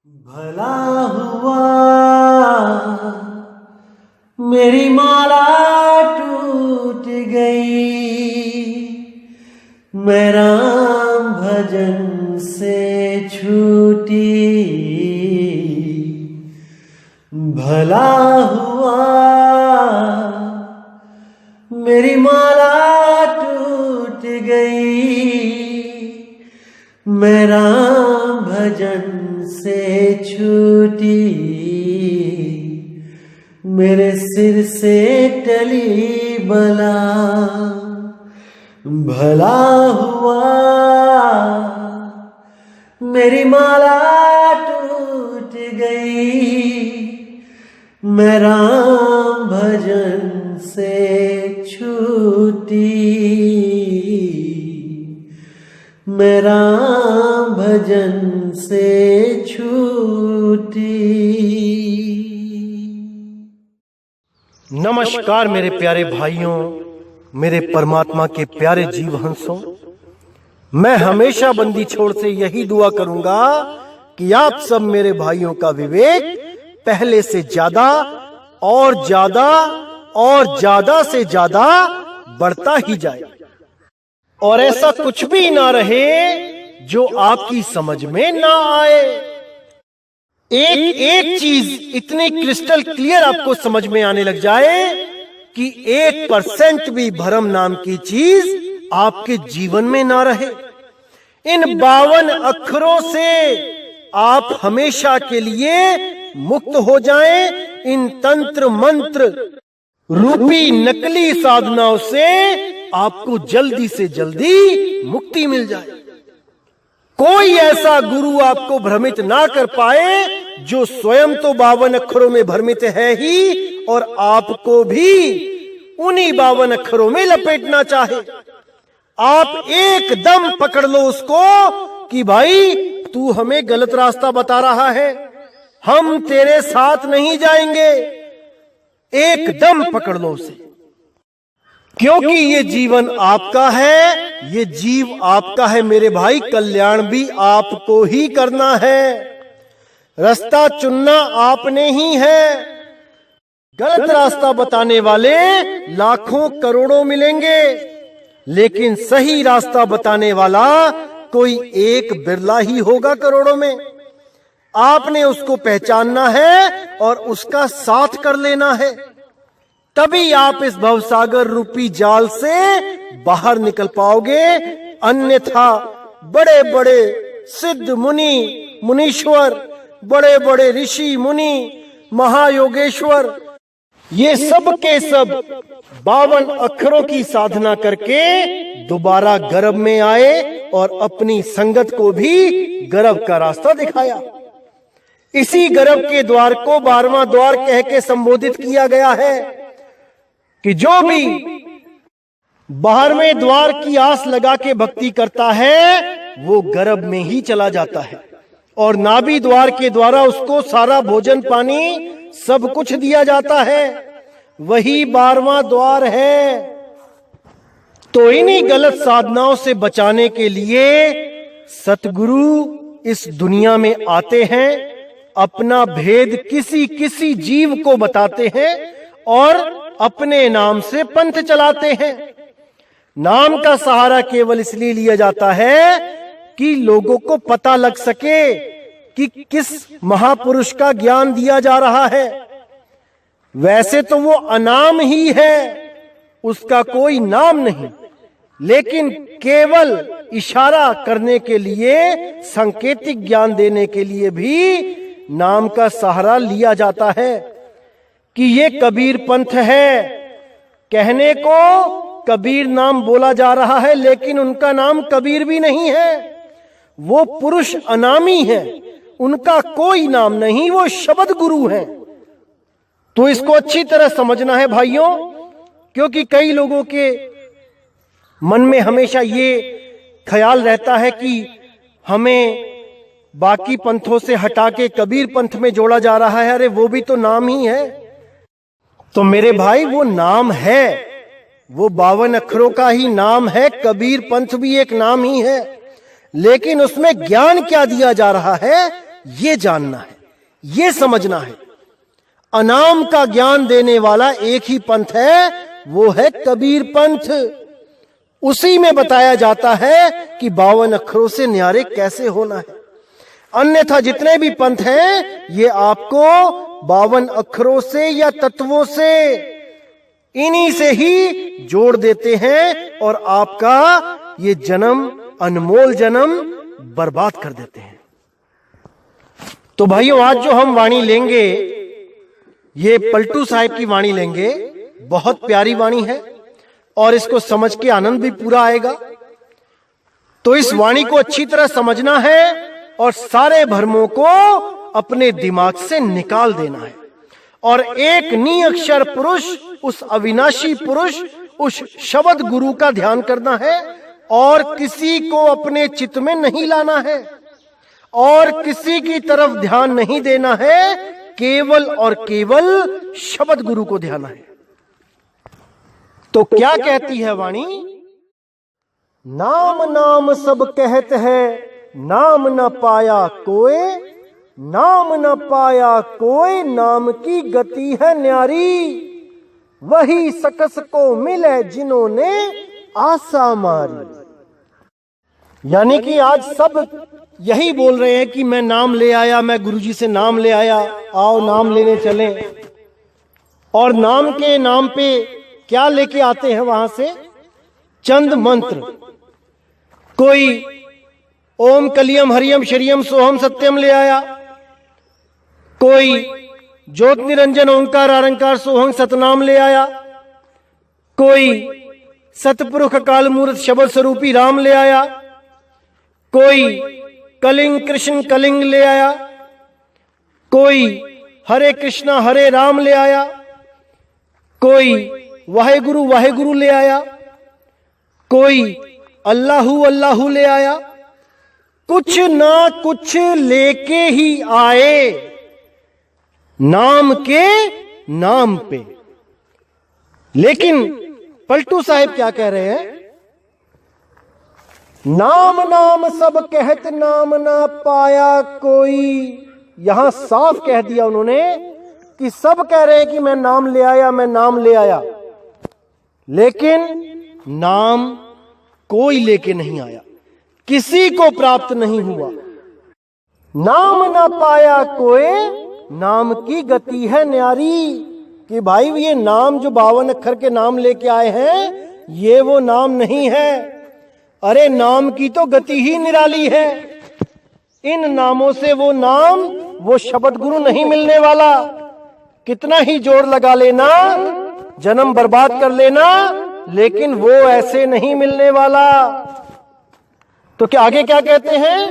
भला हुआ मेरी माला टूट गई, मैं राम भजन से छूटी। भला हुआ मेरी माला टूट गई, मैं राम भजन से छूटी। मेरे सिर से टली बला, भला हुआ मेरी माला टूट गई, मैं राम भजन से छूटी। मैं राम भजन से छूटी। नमस्कार मेरे प्यारे भाइयों, मेरे परमात्मा के प्यारे जीव हंसों। मैं हमेशा बंदी छोड़ से यही दुआ करूंगा कि आप सब मेरे भाइयों का विवेक पहले से ज्यादा और ज्यादा और ज्यादा से ज्यादा बढ़ता ही जाए, और ऐसा कुछ भी ना रहे जो आपकी समझ में ना आए। एक एक चीज इतनी क्रिस्टल क्लियर आपको समझ में आने लग जाए कि 1% भी भ्रम नाम की चीज आपके जीवन में ना रहे। इन 52 अक्षरों से आप हमेशा के लिए मुक्त हो जाएं। इन तंत्र मंत्र रूपी नकली साधनाओं से आपको जल्दी से जल्दी मुक्ति मिल जाए। कोई ऐसा गुरु आपको भ्रमित ना कर पाए जो स्वयं तो 52 अक्षरों में भ्रमित है ही, और आपको भी उन्हीं 52 अक्षरों में लपेटना चाहे। आप एकदम पकड़ लो उसको कि भाई तू हमें गलत रास्ता बता रहा है, हम तेरे साथ नहीं जाएंगे। एकदम पकड़ लो उसे, क्योंकि ये जीवन आपका है, ये जीव आपका है मेरे भाई। कल्याण भी आपको ही करना है, रास्ता चुनना आपने ही है। गलत रास्ता बताने वाले लाखों करोड़ों मिलेंगे, लेकिन सही रास्ता बताने वाला कोई एक बिरला ही होगा करोड़ों में। आपने उसको पहचानना है और उसका साथ कर लेना है, तभी आप इस भवसागर रूपी जाल से बाहर निकल पाओगे। अन्यथा बड़े बड़े सिद्ध मुनि मुनीश्वर, बड़े बड़े ऋषि मुनि महायोगेश्वर, ये सब के सब 52 अक्षरों की साधना करके दोबारा गर्भ में आए और अपनी संगत को भी गर्भ का रास्ता दिखाया। इसी गर्भ के द्वार को 12वां द्वार कह के संबोधित किया गया है कि जो भी 12वें द्वार की आस लगा के भक्ति करता है वो गर्भ में ही चला जाता है, और नाभि द्वार के द्वारा उसको सारा भोजन पानी सब कुछ दिया जाता है। वही 12वां द्वार है। तो इन्हीं गलत साधनाओं से बचाने के लिए सतगुरु इस दुनिया में आते हैं, अपना भेद किसी किसी जीव को बताते हैं और अपने नाम से पंथ चलाते हैं। नाम का सहारा केवल इसलिए लिया जाता है कि लोगों को पता लग सके कि किस महापुरुष का ज्ञान दिया जा रहा है। वैसे तो वो अनाम ही है, उसका कोई नाम नहीं, लेकिन केवल इशारा करने के लिए, सांकेतिक ज्ञान देने के लिए भी नाम का सहारा लिया जाता है कि ये कबीर पंथ है। कहने को कबीर नाम बोला जा रहा है, लेकिन उनका नाम कबीर भी नहीं है। वो पुरुष अनामी है, उनका कोई नाम नहीं, वो शब्द गुरु हैं। तो इसको अच्छी तरह समझना है भाइयों, क्योंकि कई लोगों के मन में हमेशा ये ख्याल रहता है कि हमें बाकी पंथों से हटा के कबीर पंथ में जोड़ा जा रहा है। अरे वो भी तो नाम ही है। तो मेरे भाई वो नाम है, वो 52 अक्षरों का ही नाम है। कबीर पंथ भी एक नाम ही है, लेकिन उसमें ज्ञान क्या दिया जा रहा है ये जानना है, ये समझना है। अनाम का ज्ञान देने वाला एक ही पंथ है, वो है कबीर पंथ। उसी में बताया जाता है कि 52 अक्षरों से न्यारे कैसे होना है। अन्यथा जितने भी पंथ हैं ये आपको 52 अक्षरों से या तत्वों से, इन्हीं से ही जोड़ देते हैं और आपका ये जन्म, अनमोल जन्म बर्बाद कर देते हैं। तो भाइयों, आज जो हम वाणी लेंगे ये पलटू साहिब की वाणी लेंगे। बहुत प्यारी वाणी है और इसको समझ के आनंद भी पूरा आएगा। तो इस वाणी को अच्छी तरह समझना है और सारे भ्रमों को अपने दिमाग से निकाल देना है और एक निअक्षर पुरुष, उस अविनाशी पुरुष, उस शब्द गुरु का ध्यान करना है और किसी को अपने चित्त में नहीं लाना है और किसी की तरफ ध्यान नहीं देना है, केवल और केवल शब्द गुरु को ध्यान है। तो क्या कहती है वाणी? नाम नाम सब कहत है, नाम न पाया कोई, नाम न पाया कोई, नाम की गति है न्यारी, वही सकस को मिले जिन्होंने आशा मारी। यानी कि आज सब यही बोल रहे हैं कि मैं नाम ले आया, मैं गुरुजी से नाम ले आया, आओ नाम लेने चलें। और नाम के नाम पे क्या लेके आते हैं वहां से? चंद मंत्र। कोई ओम कलियम हरियम शरियम सोहम सत्यम ले आया, कोई ज्योत निरंजन ओंकार आरंकार सोहम सतनाम ले आया, कोई सतपुरुष काल मूर्त शब्द स्वरूपी राम ले आया, कोई कलिंग कृष्ण कलिंग ले आया, कोई हरे कृष्णा हरे राम ले आया, कोई वाहेगुरु ले आया, कोई अल्लाहू अल्लाहू ले आया। कुछ ना कुछ लेके ही आए नाम के नाम पे। लेकिन पलटू साहिब क्या कह रहे हैं? नाम नाम सब कहत, नाम ना पाया कोई। यहां साफ कह दिया उन्होंने कि सब कह रहे हैं कि मैं नाम ले आया, मैं नाम ले आया, लेकिन नाम कोई लेके नहीं आया, किसी को प्राप्त नहीं हुआ। नाम ना पाया कोई, नाम की गति है न्यारी। कि भाई ये नाम जो 52 अक्षर के नाम लेके आए हैं ये वो नाम नहीं है। अरे नाम की तो गति ही निराली है। इन नामों से वो नाम, वो शब्द गुरु नहीं मिलने वाला। कितना ही जोर लगा लेना, जन्म बर्बाद कर लेना, लेकिन वो ऐसे नहीं मिलने वाला। तो क्या आगे क्या कहते हैं?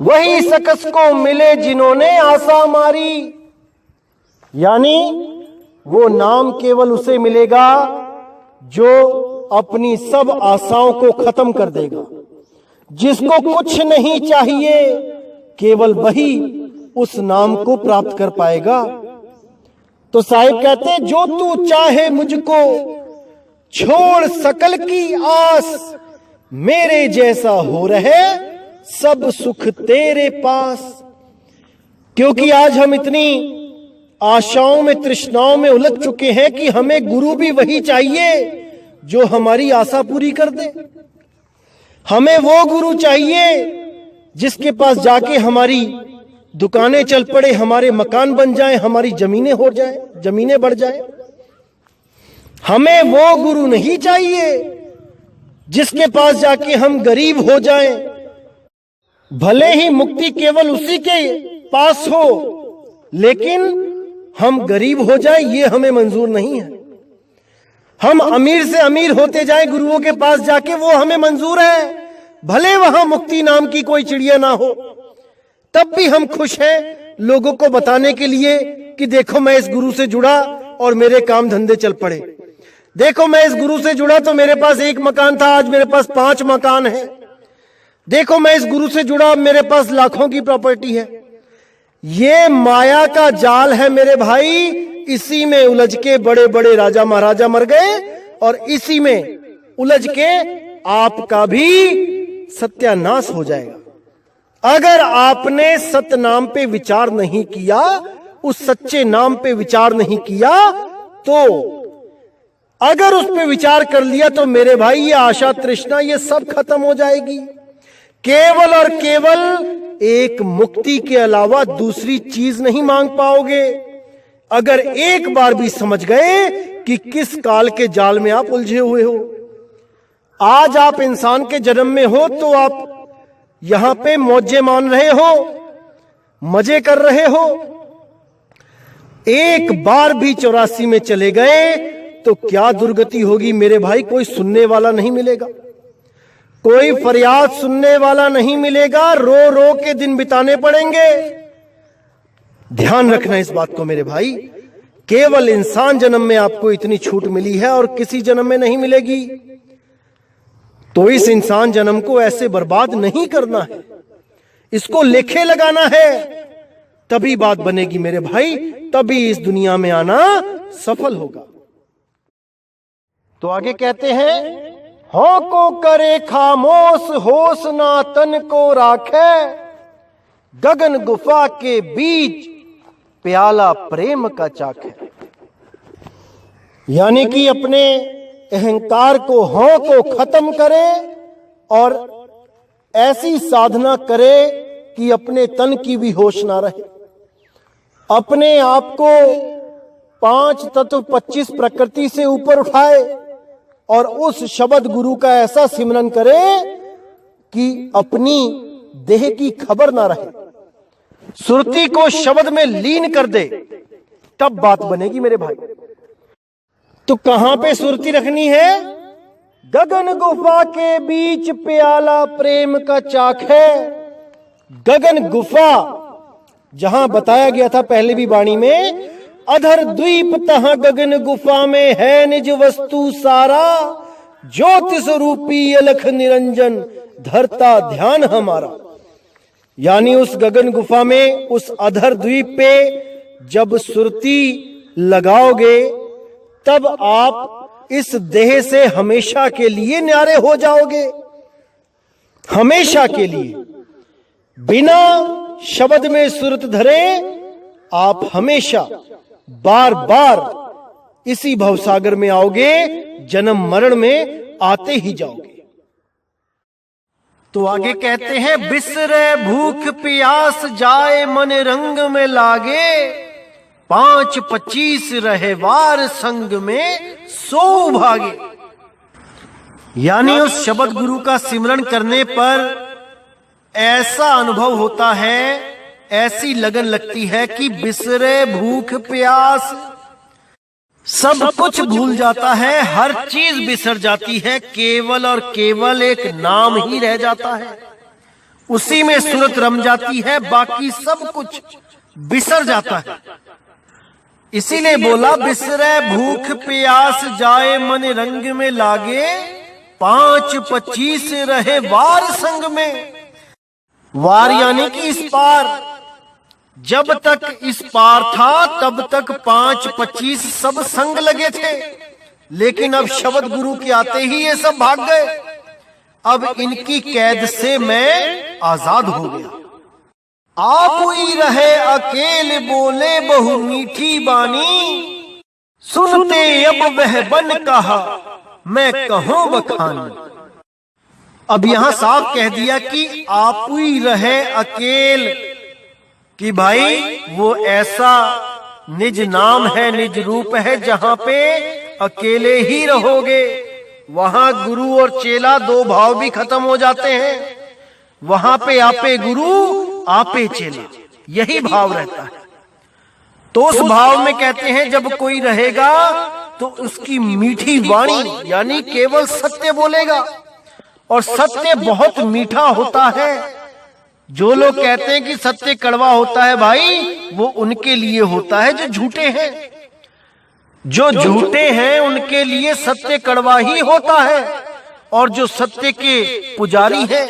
वही सकस को मिले जिन्होंने आशा मारी। यानी वो नाम केवल उसे मिलेगा जो अपनी सब आशाओं को खत्म कर देगा। जिसको कुछ नहीं चाहिए, केवल वही उस नाम को प्राप्त कर पाएगा। तो साहिब कहते हैं, जो तू चाहे मुझको छोड़ सकल की आस, मेरे जैसा हो रहे सब सुख तेरे पास। क्योंकि आज हम इतनी आशाओं में, तृष्णाओं में उलझ चुके हैं कि हमें गुरु भी वही चाहिए जो हमारी आशा पूरी कर दे। हमें वो गुरु चाहिए जिसके पास जाके हमारी दुकानें चल पड़े, हमारे मकान बन जाएं, हमारी जमीनें हो जाएं, जमीनें बढ़ जाएं। हमें वो गुरु नहीं चाहिए जिसके पास जाके हम गरीब हो जाएं। भले ही मुक्ति केवल उसी के पास हो, लेकिन हम गरीब हो जाएं ये हमें मंजूर नहीं है। हम अमीर से अमीर होते जाएं गुरुओं के पास जाके, वो हमें मंजूर है। भले वहां मुक्ति नाम की कोई चिड़िया ना हो, तब भी हम खुश हैं लोगों को बताने के लिए कि देखो मैं इस गुरु से जुड़ा और मेरे काम धंधे चल पड़े। देखो मैं इस गुरु से जुड़ा तो मेरे पास 1 मकान था, आज मेरे पास 5 मकान है। देखो मैं इस गुरु से जुड़ा, मेरे पास लाखों की प्रॉपर्टी है। ये माया का जाल है मेरे भाई। इसी में उलझ के बड़े बड़े राजा महाराजा मर गए और इसी में उलझ के आपका भी सत्यानाश हो जाएगा। अगर आपने सत्य नाम पे विचार नहीं किया, उस सच्चे नाम पे विचार नहीं किया, तो अगर उस पे विचार कर लिया तो मेरे भाई ये आशा तृष्णा ये सब खत्म हो जाएगी। केवल और केवल एक मुक्ति के अलावा दूसरी चीज नहीं मांग पाओगे। अगर एक बार भी समझ गए कि किस काल के जाल में आप उलझे हुए हो। आज आप इंसान के जन्म में हो तो आप यहां पे मौजे मान रहे हो, मजे कर रहे हो। एक बार भी 84 में चले गए तो क्या दुर्गति होगी मेरे भाई। कोई सुनने वाला नहीं मिलेगा, कोई फरियाद सुनने वाला नहीं मिलेगा, रो रो के दिन बिताने पड़ेंगे। ध्यान रखना इस बात को मेरे भाई। केवल इंसान जन्म में आपको इतनी छूट मिली है और किसी जन्म में नहीं मिलेगी। तो इस इंसान जन्म को ऐसे बर्बाद नहीं करना है, इसको लेखे लगाना है, तभी बात बनेगी मेरे भाई, तभी इस दुनिया में आना सफल होगा। तो आगे कहते हैं, हो को करे खामोश होश ना तन को राखे, गगन गुफा के बीच प्याला प्रेम का चाखे। यानी कि अपने अहंकार को, हों को खत्म करे और ऐसी साधना करे कि अपने तन की भी होश ना रहे। अपने आप को 5 तत्व 25 प्रकृति से ऊपर उठाए और उस शब्द गुरु का ऐसा सिमरन करे कि अपनी देह की खबर ना रहे। सुरती को शब्द में लीन कर दे, तब बात बनेगी मेरे भाई। तो कहां पे सुरती रखनी है? गगन गुफा के बीच प्याला प्रेम का चाख है। गगन गुफा जहां बताया गया था पहले भी वाणी में, अधर द्वीप तहां गगन गुफा में है निज वस्तु सारा, ज्योतिष रूपी अलख निरंजन धरता ध्यान हमारा। यानी उस गगन गुफा में, उस अधर द्वीप पे जब सुरती लगाओगे तब आप इस देह से हमेशा के लिए न्यारे हो जाओगे। हमेशा के लिए बिना शब्द में सुरत धरे आप हमेशा बार बार इसी भवसागर में आओगे, जन्म मरण में आते ही जाओगे। तो आगे कहते हैं, बिसरे भूख प्यास जाए मन रंग में लागे, 5-25 रहे वार संग में सो भागे। यानी उस शब्द गुरु का सिमरन करने पर ऐसा अनुभव होता है, ऐसी लगन लगती है कि बिसरे भूख प्यास, सब कुछ भूल जाता है, हर चीज बिसर जाती है, केवल और केवल एक नाम ही रह जाता है। उसी में सूरत रम जाती है, बाकी सब कुछ बिसर जाता है। इसीलिए बोला, बिसरे भूख प्यास जाए मन रंग में लागे, 5-25 रहे वार संग में। वार यानी कि इस पार, जब तक इस पार था तब तक 5-25 सब संग लगे थे, लेकिन अब शब्द गुरु के आते ही ये सब भाग गए। अब इनकी कैद से मैं आजाद हो गया। आप ही रहे अकेले बोले बहु मीठी बानी, सुनते अब वह बन कहा मैं कहूं बखानी। अब यहां साफ कह दिया कि आप ही रहे अकेल, कि भाई वो ऐसा निज नाम है, निज रूप है, जहां पे अकेले ही रहोगे। वहां गुरु और चेला दो भाव भी खत्म हो जाते हैं। वहां पे आपे गुरु आपे चेला, यही भाव रहता है। तो उस भाव में कहते हैं जब कोई रहेगा तो उसकी मीठी वाणी, यानी केवल सत्य बोलेगा, और सत्य बहुत मीठा होता है। जो लोग कहते हैं कि सत्य कड़वा होता है, भाई वो उनके लिए होता है जो झूठे हैं। जो झूठे हैं उनके लिए सत्य कड़वा ही होता है, और जो सत्य के पुजारी हैं,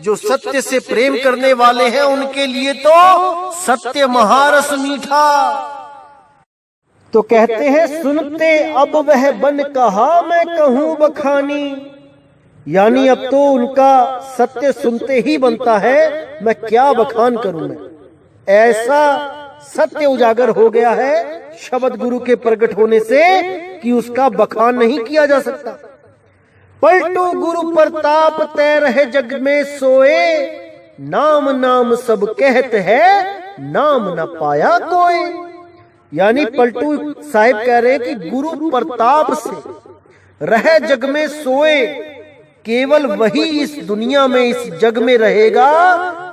जो सत्य से प्रेम करने वाले हैं, उनके लिए तो सत्य महारस मीठा। तो कहते हैं, सुनते अब वह बन कहा मैं कहूं बखानी, यानी अब तो उनका सत्य सुनते ही बनता है, मैं क्या बखान करूं मैं। ऐसा सत्य उजागर हो गया है शब्द गुरु के प्रकट होने से कि उसका बखान नहीं किया जा सकता। पलटू गुरु प्रताप तय रहे जग में सोए, नाम नाम सब कहते हैं नाम न पाया कोई। यानी पलटू साहिब कह रहे हैं कि गुरु प्रताप से रहे जग में सोए, केवल वही इस दुनिया में इस जग में रहेगा,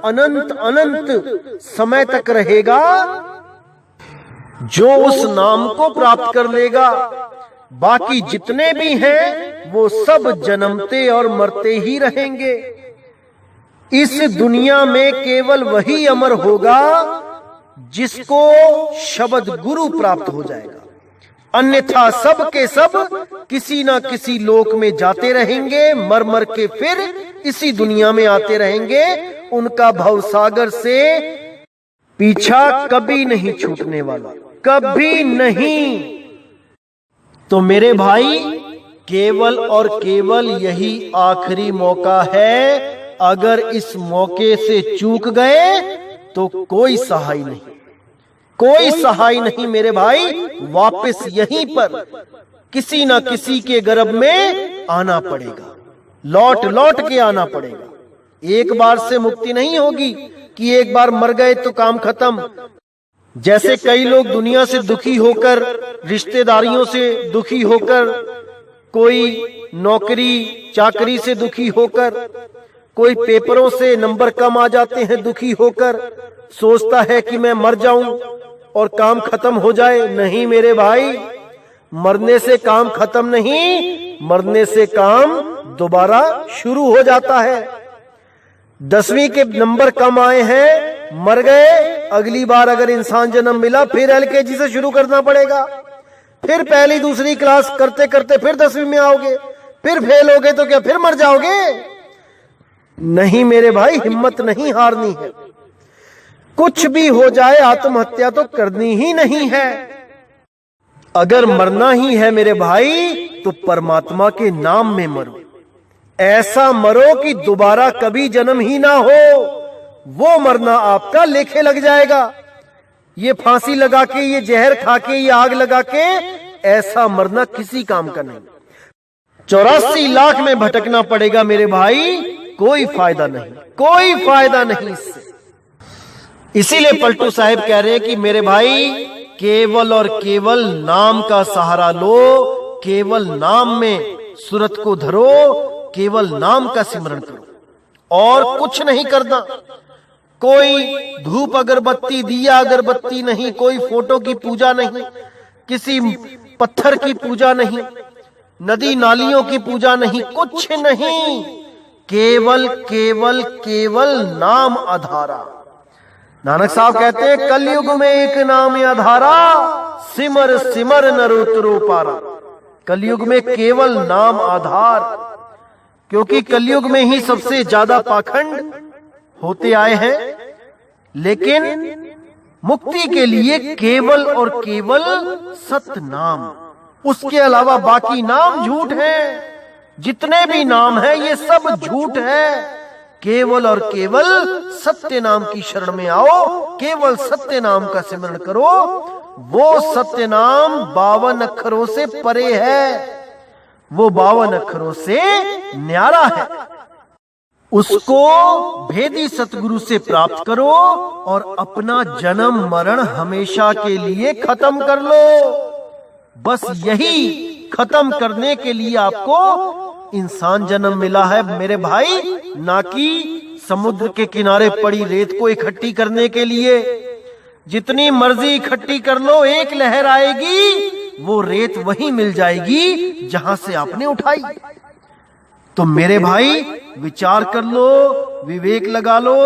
अनंत अनंत समय तक रहेगा, जो उस नाम को प्राप्त कर लेगा। बाकी जितने भी हैं वो सब जन्मते और मरते ही रहेंगे। इस दुनिया में केवल वही अमर होगा जिसको शब्द गुरु प्राप्त हो जाएगा, अन्यथा सब के सब किसी ना किसी लोक में जाते रहेंगे, मर मर के फिर इसी दुनिया में आते रहेंगे। उनका भवसागर से पीछा कभी नहीं छूटने वाला, कभी नहीं। तो मेरे भाई, केवल और केवल यही आखिरी मौका है। अगर इस मौके से चूक गए तो कोई सहाय नहीं, कोई सहाय नहीं मेरे भाई। वापस यहीं पर किसी ना किसी के गर्भ में आना पड़ेगा, लौट लौट के आना पड़ेगा। एक बार से मुक्ति नहीं होगी कि एक बार मर गए तो काम खत्म। जैसे कई लोग दुनिया से दुखी होकर, रिश्तेदारियों से दुखी होकर, कोई नौकरी चाकरी से दुखी होकर, कोई पेपरों से नंबर कम आ जाते हैं दुखी होकर, सोचता है कि मैं मर जाऊं और काम खत्म हो जाए। नहीं मेरे भाई, मरने से काम खत्म नहीं, मरने से काम दोबारा शुरू हो जाता है। 10वीं के नंबर कम आए हैं, मर गए, अगली बार अगर इंसान जन्म मिला फिर LKG से शुरू करना पड़ेगा, फिर पहली दूसरी क्लास करते करते फिर 10वीं में आओगे, फिर फेल होगे तो क्या फिर मर जाओगे? नहीं मेरे भाई, हिम्मत नहीं हारनी है। कुछ भी हो जाए आत्महत्या तो करनी ही नहीं है। अगर मरना ही है मेरे भाई तो परमात्मा के नाम में मरो, ऐसा मरो कि दोबारा कभी जन्म ही ना हो। वो मरना आपका लेखे लग जाएगा। ये फांसी लगा के, ये जहर खा के, ये आग लगा के, ऐसा मरना किसी काम का नहीं। 84 लाख में भटकना पड़ेगा मेरे भाई, कोई फायदा नहीं, कोई फायदा नहीं इससे। इसीलिए पलटू साहिब कह रहे हैं कि मेरे भाई, केवल और केवल नाम का सहारा लो, केवल नाम में सूरत को धरो, केवल नाम का सिमरन करो और कुछ नहीं करना। कोई धूप अगरबत्ती, दिया अगरबत्ती नहीं, कोई फोटो की पूजा नहीं, किसी पत्थर की पूजा नहीं, नदी नालियों की पूजा नहीं, कुछ नहीं। केवल केवल केवल नाम आधारा। नानक साहब कहते हैं, कलयुग में एक नाम आधारा, सिमर सिमर नरोत्तरो पारा। कलयुग में केवल नाम आधार, क्योंकि कलयुग में ही सबसे ज्यादा पाखंड होते आए हैं। लेकिन मुक्ति के लिए केवल और केवल सत्य नाम, उसके अलावा बाकी नाम झूठ है। जितने भी नाम है ये सब झूठ है। केवल और केवल सत्य नाम की शरण में आओ, केवल सत्य नाम का सिमरण करो। वो सत्य नाम 52 अक्षरों से परे है, वो 52 अक्षरों से न्यारा है। उसको भेदी सतगुरु से प्राप्त करो और अपना जन्म मरण हमेशा के लिए खत्म कर लो। बस यही खत्म करने के लिए आपको इंसान जन्म मिला है मेरे भाई, ना कि समुद्र के किनारे पड़ी रेत को इकट्ठी करने के लिए। जितनी मर्जी इकट्ठी कर लो, एक लहर आएगी, वो रेत वहीं मिल जाएगी जहां से आपने उठाई। तो मेरे भाई, विचार कर लो, विवेक लगा लो।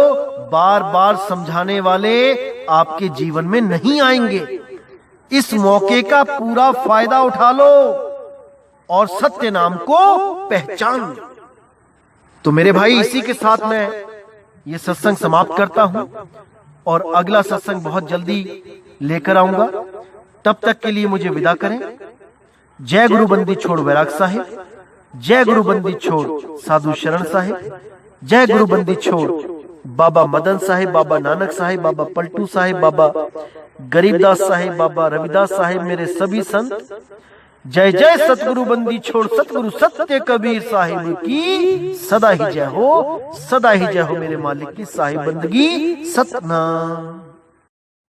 बार बार समझाने वाले आपके जीवन में नहीं आएंगे। इस मौके का पूरा फायदा उठा लो और सत्य नाम को पहचान लो। तो मेरे भाई, इसी के साथ मैं ये सत्संग समाप्त करता हूं और अगला सत्संग बहुत जल्दी लेकर आऊंगा। तब तक के लिए मुझे विदा करें। जय गुरु बंदी छोड़ वैराग साहिब। जय गुरु बंदी छोड़ साधु शरण साहिब, जय गुरु बंदी छोड़ बाबा मदन साहिब, बाबा नानक साहिब, बाबा पलटू साहिब, बाबा गरीबदास साहिब, बाबा रविदास साहिब, मेरे सभी संत। जय जय सतगुरु बंदी छोड़ सतगुरु सत्य कबीर साहिब की सदा ही जय हो, सदा ही जय हो मेरे मालिक की साहिब बंदगी सतनाम।